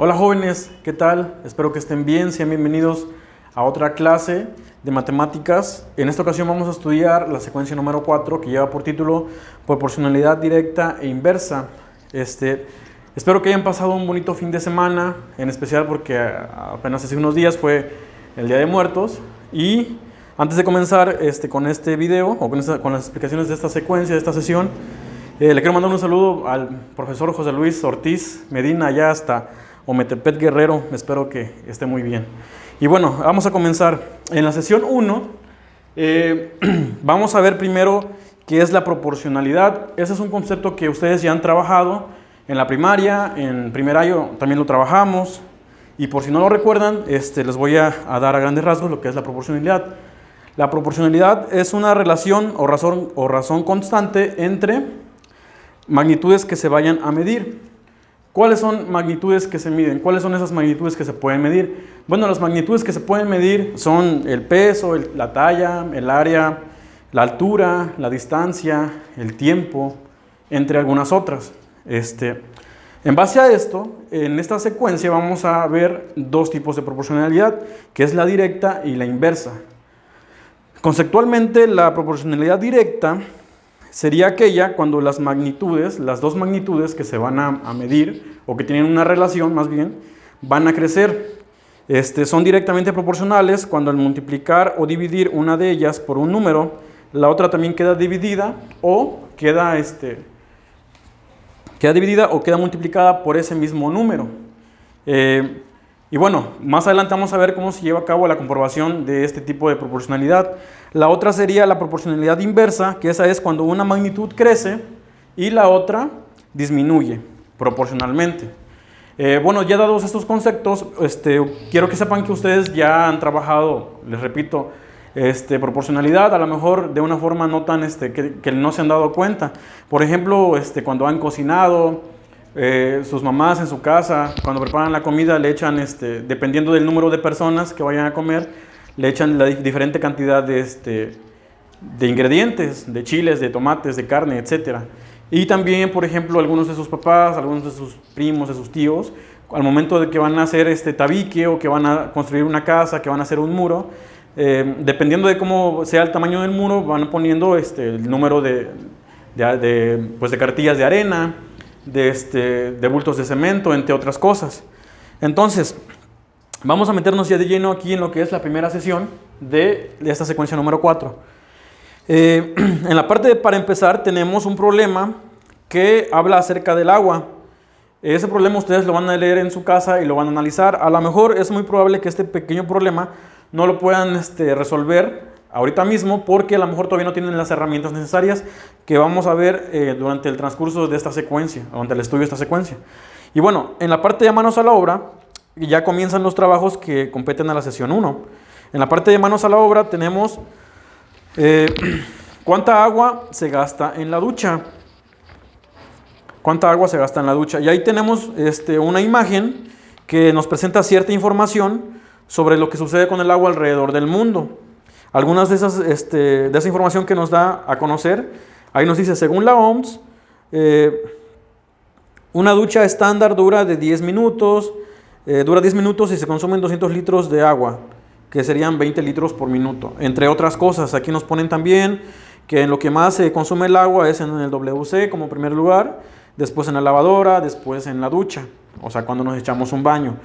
Hola jóvenes, ¿qué tal? Espero que estén bien, sean bienvenidos a otra clase de matemáticas. En esta ocasión vamos a estudiar la secuencia número 4 que lleva por título Proporcionalidad directa e inversa. Espero que hayan pasado un bonito fin de semana, en especial porque apenas hace unos días fue el Día de Muertos. Y antes de comenzar con este video o con las explicaciones de esta secuencia, de esta sesión, le quiero mandar un saludo al profesor José Luis Ortiz Medina, allá hasta Ometepec, Guerrero. Espero que esté muy bien. Y bueno, vamos a comenzar. En la sesión 1 vamos a ver primero qué es la proporcionalidad. Ese es un concepto que ustedes ya han trabajado en la primaria, en primer año también lo trabajamos. Y por si no lo recuerdan, les voy a dar a grandes rasgos lo que es la proporcionalidad. La proporcionalidad es una relación o razón constante entre magnitudes que se vayan a medir. ¿Cuáles son magnitudes que se miden? ¿Cuáles son esas magnitudes que se pueden medir? Bueno, las magnitudes que se pueden medir son el peso, la talla, el área, la altura, la distancia, el tiempo, entre algunas otras. En base a esto, en esta secuencia vamos a ver dos tipos de proporcionalidad, que es la directa y la inversa. Conceptualmente, la proporcionalidad directa sería aquella cuando las dos magnitudes que se van a medir, o que tienen una relación más bien, van a crecer. Son directamente proporcionales cuando al multiplicar o dividir una de ellas por un número, la otra también queda dividida o queda multiplicada por ese mismo número. Y bueno, más adelante vamos a ver cómo se lleva a cabo la comprobación de este tipo de proporcionalidad. La otra sería la proporcionalidad inversa, que esa es cuando una magnitud crece y la otra disminuye proporcionalmente. Bueno, ya dados estos conceptos, quiero que sepan que ustedes ya han trabajado, les repito, proporcionalidad, a lo mejor de una forma no tan, que no se han dado cuenta. Por ejemplo, cuando han cocinado, sus mamás en su casa, cuando preparan la comida, le echan, dependiendo del número de personas que vayan a comer, le echan la diferente cantidad de ingredientes, de chiles, de tomates, de carne, etc. Y también, por ejemplo, algunos de sus papás, algunos de sus primos, de sus tíos, al momento de que van a hacer tabique o que van a construir una casa, que van a hacer un muro, dependiendo de cómo sea el tamaño del muro, van poniendo el número de cartillas de arena, de bultos de cemento, entre otras cosas. Entonces, vamos a meternos ya de lleno aquí en lo que es la primera sesión de esta secuencia número 4. En la parte para empezar tenemos un problema que habla acerca del agua. Ese problema ustedes lo van a leer en su casa y lo van a analizar. A lo mejor es muy probable que este pequeño problema no lo puedan resolver ahorita mismo, porque a lo mejor todavía no tienen las herramientas necesarias que vamos a ver durante el transcurso de esta secuencia, durante el estudio de esta secuencia. Y bueno, en la parte de manos a la obra, ya comienzan los trabajos que competen a la sesión 1. En la parte de manos a la obra tenemos cuánta agua se gasta en la ducha. ¿Cuánta agua se gasta en la ducha? Y ahí tenemos una imagen que nos presenta cierta información sobre lo que sucede con el agua alrededor del mundo. Algunas de esa información que nos da a conocer, ahí nos dice, según la OMS, una ducha estándar dura 10 minutos y se consumen 200 litros de agua, que serían 20 litros por minuto, entre otras cosas. Aquí nos ponen también que en lo que más se consume el agua es en el WC como primer lugar, después en la lavadora, después en la ducha, o sea, cuando nos echamos un baño.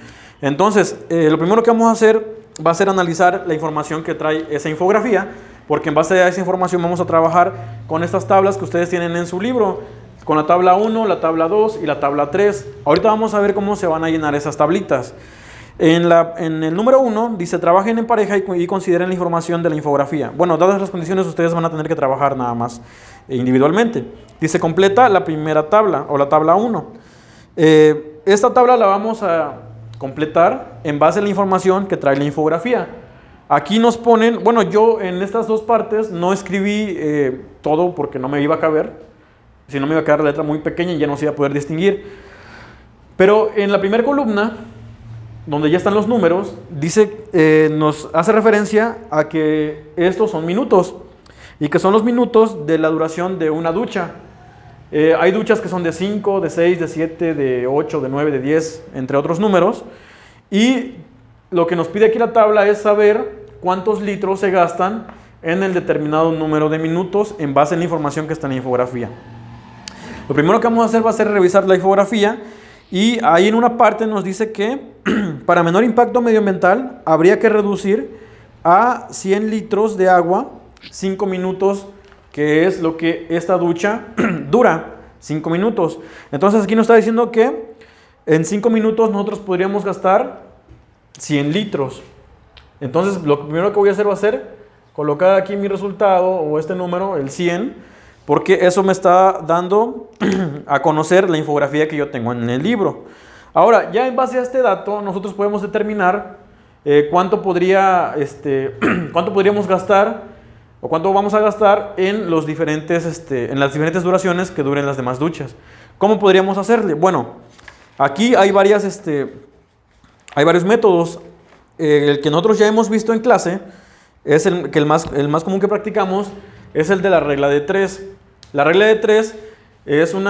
Entonces, lo primero que vamos a hacer va a ser analizar la información que trae esa infografía, porque en base a esa información vamos a trabajar con estas tablas que ustedes tienen en su libro, con la tabla 1, la tabla 2 y la tabla 3. Ahorita vamos a ver cómo se van a llenar esas tablitas. En el número 1 dice, trabajen en pareja y consideren la información de la infografía. Bueno, dadas las condiciones, ustedes van a tener que trabajar nada más individualmente. Dice, completa la primera tabla o la tabla 1. Esta tabla la vamos a completar en base a la información que trae la infografía. Aquí nos ponen, bueno, yo en estas dos partes no escribí todo porque no me iba a caber, si no me iba a quedar la letra muy pequeña y ya no se iba a poder distinguir. Pero en la primera columna, donde ya están los números, dice, nos hace referencia a que estos son minutos y que son los minutos de la duración de una ducha. Hay duchas que son de 5, de 6, de 7, de 8, de 9, de 10, entre otros números. Y lo que nos pide aquí la tabla es saber cuántos litros se gastan en el determinado número de minutos en base a la información que está en la infografía. Lo primero que vamos a hacer va a ser revisar la infografía, y ahí en una parte nos dice que para menor impacto medioambiental habría que reducir a 100 litros de agua 5 minutos, que es lo que esta ducha dura, 5 minutos. Entonces aquí nos está diciendo que en 5 minutos nosotros podríamos gastar 100 litros. Entonces lo primero que voy a hacer va a ser colocar aquí mi resultado, o este número, el 100, porque eso me está dando a conocer la infografía que yo tengo en el libro. Ahora, ya en base a este dato, nosotros podemos determinar cuánto podríamos gastar, o cuánto vamos a gastar en las diferentes duraciones que duren las demás duchas. ¿Cómo podríamos hacerle? Bueno, aquí hay varios métodos. El que nosotros ya hemos visto en clase es el más común que practicamos, es el de la regla de 3. La regla de 3 es un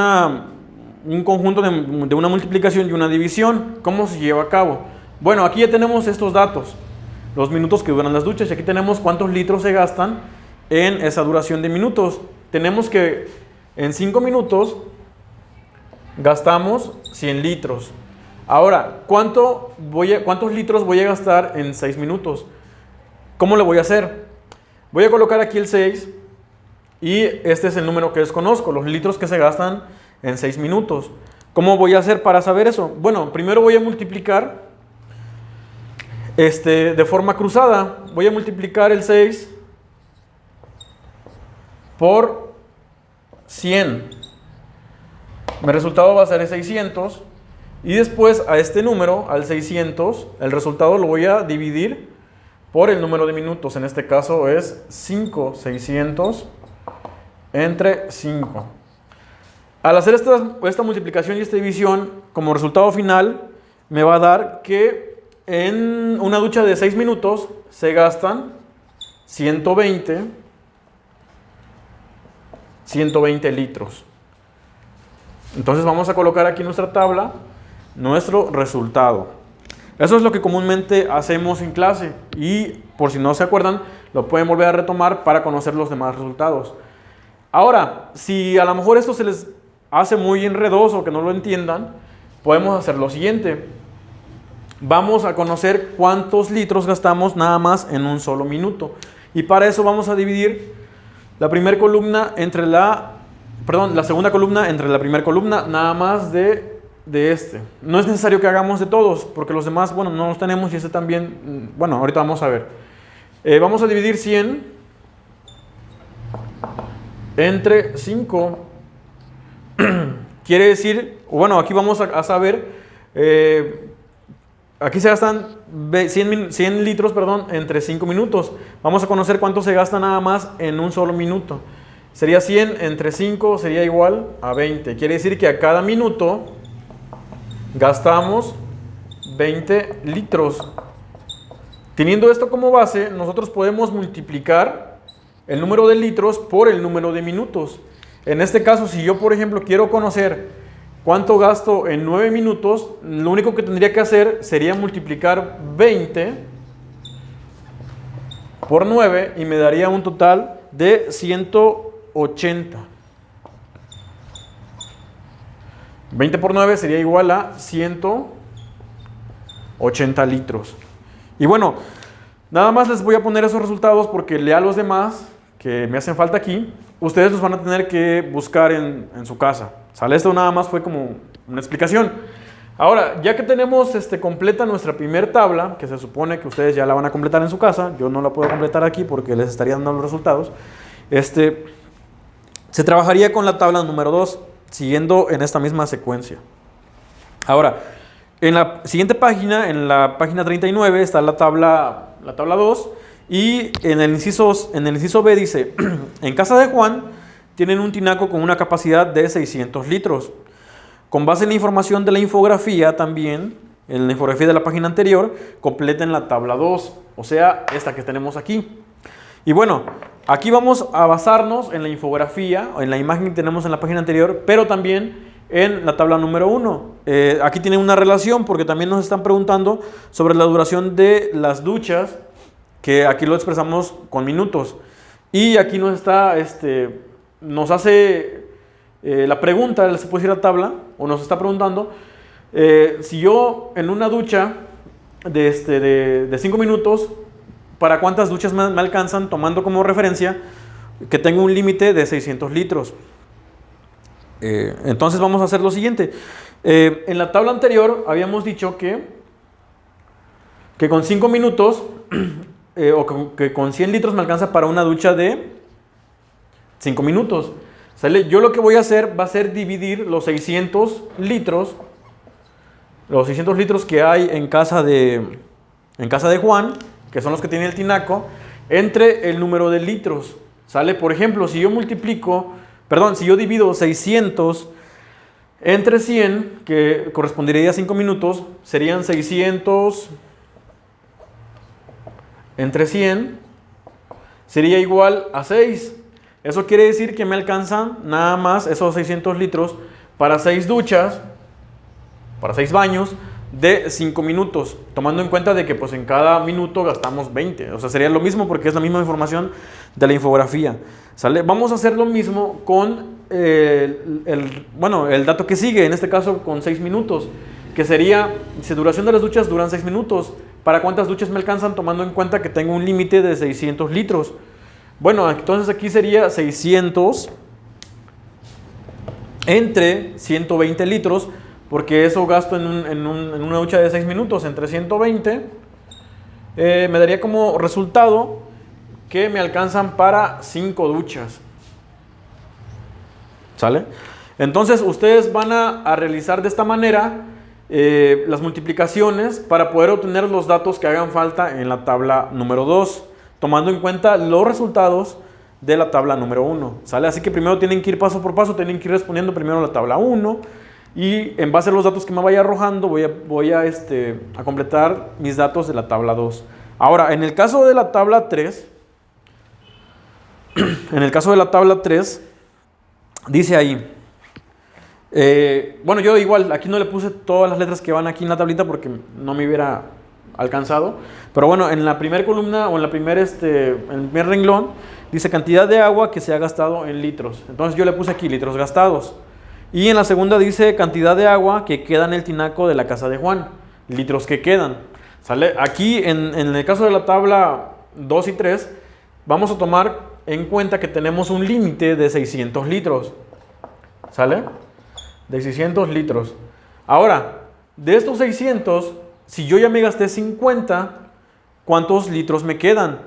conjunto de una multiplicación y una división. ¿Cómo se lleva a cabo? Bueno, aquí ya tenemos estos datos, los minutos que duran las duchas, y aquí tenemos cuántos litros se gastan en esa duración de minutos. Tenemos que en 5 minutos gastamos 100 litros. Ahora, ¿cuántos litros voy a gastar en 6 minutos? ¿Cómo le voy a hacer? Voy a colocar aquí el 6, y este es el número que desconozco, los litros que se gastan en 6 minutos. ¿Cómo voy a hacer para saber eso? Bueno, primero voy a multiplicar de forma cruzada. Voy a multiplicar el 6 por 100. Mi resultado va a ser 600. Y después a este número, al 600, el resultado lo voy a dividir por el número de minutos. En este caso es 600 entre 5. Al hacer esta multiplicación y esta división, como resultado final, me va a dar que en una ducha de 6 minutos se gastan 120 litros. Entonces vamos a colocar aquí en nuestra tabla nuestro resultado. Eso es lo que comúnmente hacemos en clase, y por si no se acuerdan, lo pueden volver a retomar para conocer los demás resultados. Ahora, si a lo mejor esto se les hace muy enredoso, que no lo entiendan, podemos hacer lo siguiente. Vamos a conocer cuántos litros gastamos nada más en un solo minuto, y para eso vamos a dividir la segunda columna entre la primera columna, nada más de este. No es necesario que hagamos de todos, porque los demás, bueno, no los tenemos, y este también, bueno, ahorita vamos a ver. Vamos a dividir 100 entre 5. Quiere decir, bueno, aquí vamos a saber, aquí se gastan 100 litros, entre 5 minutos. Vamos a conocer cuánto se gasta nada más en un solo minuto. Sería 100 entre 5, sería igual a 20. Quiere decir que a cada minuto gastamos 20 litros. Teniendo esto como base, nosotros podemos multiplicar el número de litros por el número de minutos. En este caso, si yo, por ejemplo, quiero conocer cuánto gasto en 9 minutos, lo único que tendría que hacer sería multiplicar 20 por 9, y me daría un total de 180. 20 por 9 sería igual a 180 litros. Y bueno, nada más les voy a poner esos resultados porque lea los demás que me hacen falta aquí. Ustedes los van a tener que buscar en su casa. ¿Sale? Esto nada más fue como una explicación. Ahora, ya que tenemos completa nuestra primera tabla, que se supone que ustedes ya la van a completar en su casa, yo no la puedo completar aquí porque les estaría dando los resultados, se trabajaría con la tabla número 2, siguiendo en esta misma secuencia. Ahora, en la siguiente página, en la página 39, está la tabla 2, y en el inciso B dice: en casa de Juan tienen un tinaco con una capacidad de 600 litros. Con base en la información de la infografía también, en la infografía de la página anterior, completen la tabla 2, o sea, esta que tenemos aquí. Y bueno, aquí vamos a basarnos en la infografía, en la imagen que tenemos en la página anterior, pero también en la tabla número 1. Aquí tiene una relación porque también nos están preguntando sobre la duración de las duchas, que aquí lo expresamos con minutos. Y aquí nos está, nos hace la pregunta, se puede decir la tabla, o nos está preguntando, si yo en una ducha de 5 minutos, ¿para cuántas duchas me alcanzan? Tomando como referencia que tengo un límite de 600 litros. Entonces vamos a hacer lo siguiente. En la tabla anterior habíamos dicho que con 5 minutos que con 100 litros me alcanza para una ducha de 5 minutos. ¿Sale? Yo lo que voy a hacer va a ser dividir los 600 litros que hay en casa de Juan, que son los que tiene el tinaco, entre el número de litros. ¿Sale? Por ejemplo, si yo divido 600 entre 100, que correspondería a 5 minutos, serían 600 entre 100, sería igual a 6. Eso quiere decir que me alcanzan nada más esos 600 litros para 6 duchas, para 6 baños de 5 minutos, tomando en cuenta de que pues en cada minuto gastamos 20, o sea sería lo mismo porque es la misma información de la infografía. ¿Sale? Vamos a hacer lo mismo con el dato que sigue, en este caso con 6 minutos, que sería, si duración de las duchas duran 6 minutos, ¿para cuántas duchas me alcanzan? Tomando en cuenta que tengo un límite de 600 litros. Bueno, entonces aquí sería 600 entre 120 litros, porque eso gasto en una ducha de 6 minutos, entre 120, me daría como resultado que me alcanzan para 5 duchas. ¿Sale? Entonces ustedes van a realizar de esta manera las multiplicaciones para poder obtener los datos que hagan falta en la tabla número 2, tomando en cuenta los resultados de la tabla número 1. ¿Sale? Así que primero tienen que ir paso por paso, tienen que ir respondiendo primero la tabla 1 y en base a los datos que me vaya arrojando voy a completar mis datos de la tabla 2. Ahora, en el caso de la tabla 3, dice ahí, bueno, yo igual, aquí no le puse todas las letras que van aquí en la tablita porque no me hubiera alcanzado, pero bueno, en la primera columna o en el primer renglón dice cantidad de agua que se ha gastado en litros. Entonces yo le puse aquí litros gastados. Y en la segunda dice cantidad de agua que queda en el tinaco de la casa de Juan, litros que quedan. ¿Sale? Aquí en el caso de la tabla 2 y 3 vamos a tomar en cuenta que tenemos un límite de 600 litros. ¿Sale? De 600 litros. Ahora, de estos 600, si yo ya me gasté 50, ¿cuántos litros me quedan?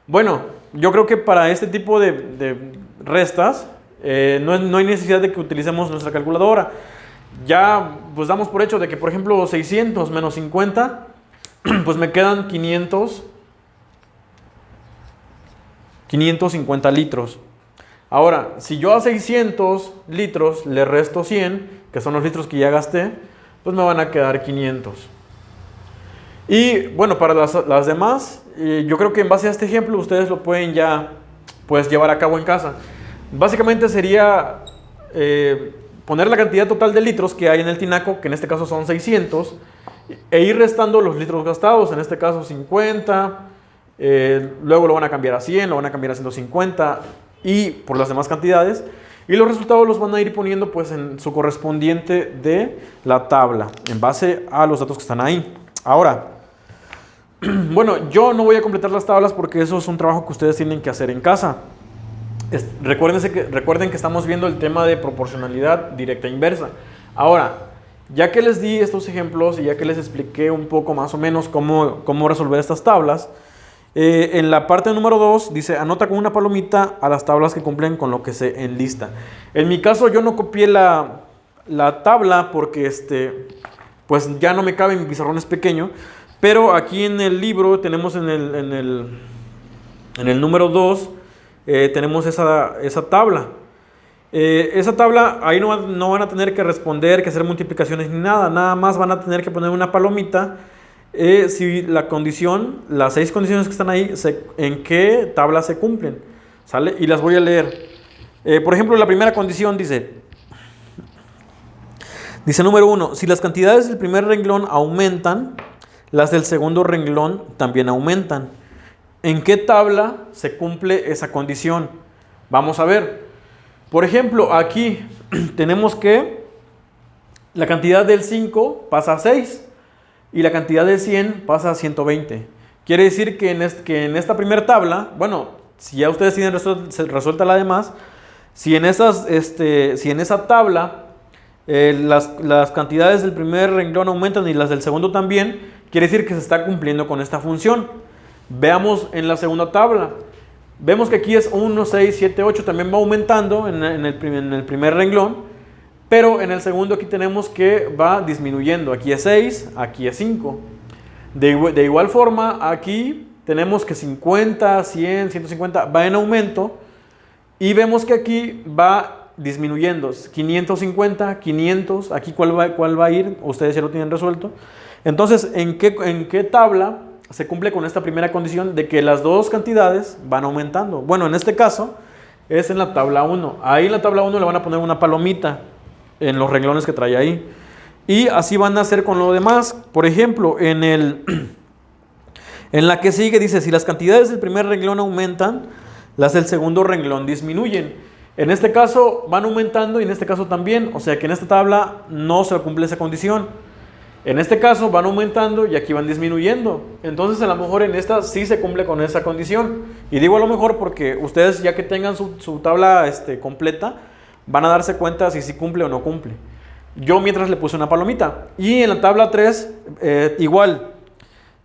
Bueno, yo creo que para este tipo de restas no hay necesidad de que utilicemos nuestra calculadora. Ya pues damos por hecho de que, por ejemplo, 600 menos 50, pues me quedan 550 litros. Ahora, si yo a 600 litros le resto 100, que son los litros que ya gasté, pues me van a quedar 500. Y bueno, para las demás, yo creo que en base a este ejemplo ustedes lo pueden ya pues llevar a cabo en casa. Básicamente sería poner la cantidad total de litros que hay en el tinaco, que en este caso son 600, e ir restando los litros gastados, en este caso 50, luego lo van a cambiar a 100, lo van a cambiar a 150 y por las demás cantidades, y los resultados los van a ir poniendo pues en su correspondiente de la tabla, en base a los datos que están ahí. Ahora, bueno, yo no voy a completar las tablas porque eso es un trabajo que ustedes tienen que hacer en casa. Recuerden que estamos viendo el tema de proporcionalidad directa e inversa. Ahora, ya que les di estos ejemplos y ya que les expliqué un poco más o menos cómo resolver estas tablas, en la parte número 2 dice anota con una palomita a las tablas que cumplen con lo que se enlista. En mi caso yo no copié la tabla porque pues ya no me cabe, mi pizarrón es pequeño, pero aquí en el libro tenemos en el número 2 tenemos esa tabla. Esa tabla, ahí no van a tener que responder, que hacer multiplicaciones ni nada más van a tener que poner una palomita si las 6 condiciones que están ahí, en qué tabla se cumplen. ¿sale? Y las voy a leer. Por ejemplo, la primera condición dice número 1, si las cantidades del primer renglón aumentan, las del segundo renglón también aumentan. ¿En qué tabla se cumple esa condición? Vamos a ver. Por ejemplo, aquí tenemos que la cantidad del 5 pasa a 6 y la cantidad del 100 pasa a 120. Quiere decir que en esta primera tabla, bueno, si ya ustedes tienen resuelta la demás, si en esa tabla las cantidades del primer renglón aumentan y las del segundo también, quiere decir que se está cumpliendo con esta función. Veamos en la segunda tabla. Vemos que aquí es 1, 6, 7, 8, también va aumentando en el primer renglón, pero en el segundo aquí tenemos que va disminuyendo. Aquí es 6, aquí es 5. De igual forma, aquí tenemos que 50, 100, 150 va en aumento y vemos que aquí va disminuyendo. 550, 500, aquí cuál va a ir, ustedes ya lo tienen resuelto. Entonces, ¿en qué tabla se cumple con esta primera condición de que las dos cantidades van aumentando? Bueno, en este caso es en la tabla 1. Ahí en la tabla 1 le van a poner una palomita en los renglones que trae ahí. Y así van a hacer con lo demás. Por ejemplo, en la que sigue dice, si las cantidades del primer renglón aumentan, las del segundo renglón disminuyen. En este caso van aumentando y en este caso también. O sea que en esta tabla no se cumple esa condición. En este caso van aumentando y aquí van disminuyendo. Entonces a lo mejor en esta sí se cumple con esa condición. Y digo a lo mejor porque ustedes ya que tengan su tabla completa, van a darse cuenta si sí cumple o no cumple. Yo mientras le puse una palomita. Y en la tabla 3 igual.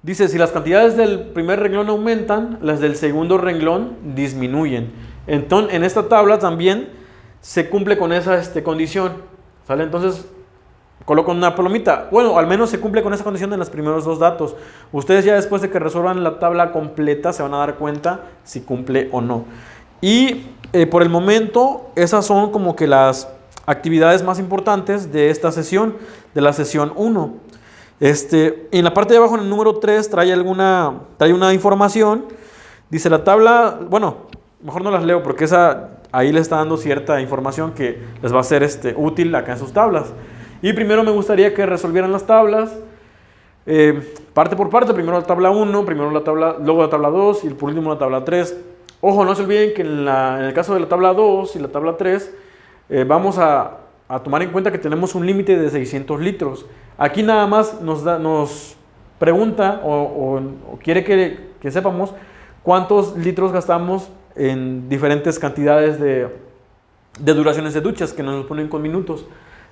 Dice, si las cantidades del primer renglón aumentan, las del segundo renglón disminuyen. Entonces, en esta tabla también se cumple con esa condición. ¿Sale? Entonces, coloco una palomita. Bueno, al menos se cumple con esa condición en los primeros dos datos. Ustedes ya después de que resuelvan la tabla completa se van a dar cuenta si cumple o no. Y por el momento, esas son como que las actividades más importantes de esta sesión, de la sesión 1. En la parte de abajo, en el número 3, trae una información. Dice la tabla, bueno, mejor no las leo porque ahí les está dando cierta información que les va a ser útil acá en sus tablas. Y primero me gustaría que resolvieran las tablas, parte por parte. Primero la tabla 1, luego la tabla 2 y por último la tabla 3. Ojo, no se olviden que en el caso de la tabla 2 y la tabla 3, vamos a tomar en cuenta que tenemos un límite de 600 litros. Aquí nada más nos pregunta o quiere que sepamos cuántos litros gastamos en diferentes cantidades de duraciones de duchas, que nos ponen con minutos,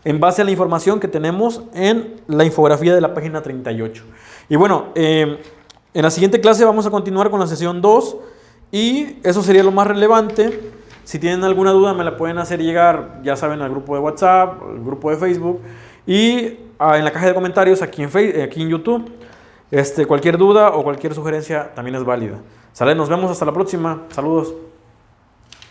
en base a la información que tenemos en la infografía de la página 38. Y bueno, en la siguiente clase vamos a continuar con la sesión 2 y eso sería lo más relevante. Si tienen alguna duda me la pueden hacer llegar, ya saben, al grupo de WhatsApp, al grupo de Facebook y en la caja de comentarios aquí en YouTube. Cualquier duda o cualquier sugerencia también es válida. ¿Sale? Nos vemos hasta la próxima. Saludos.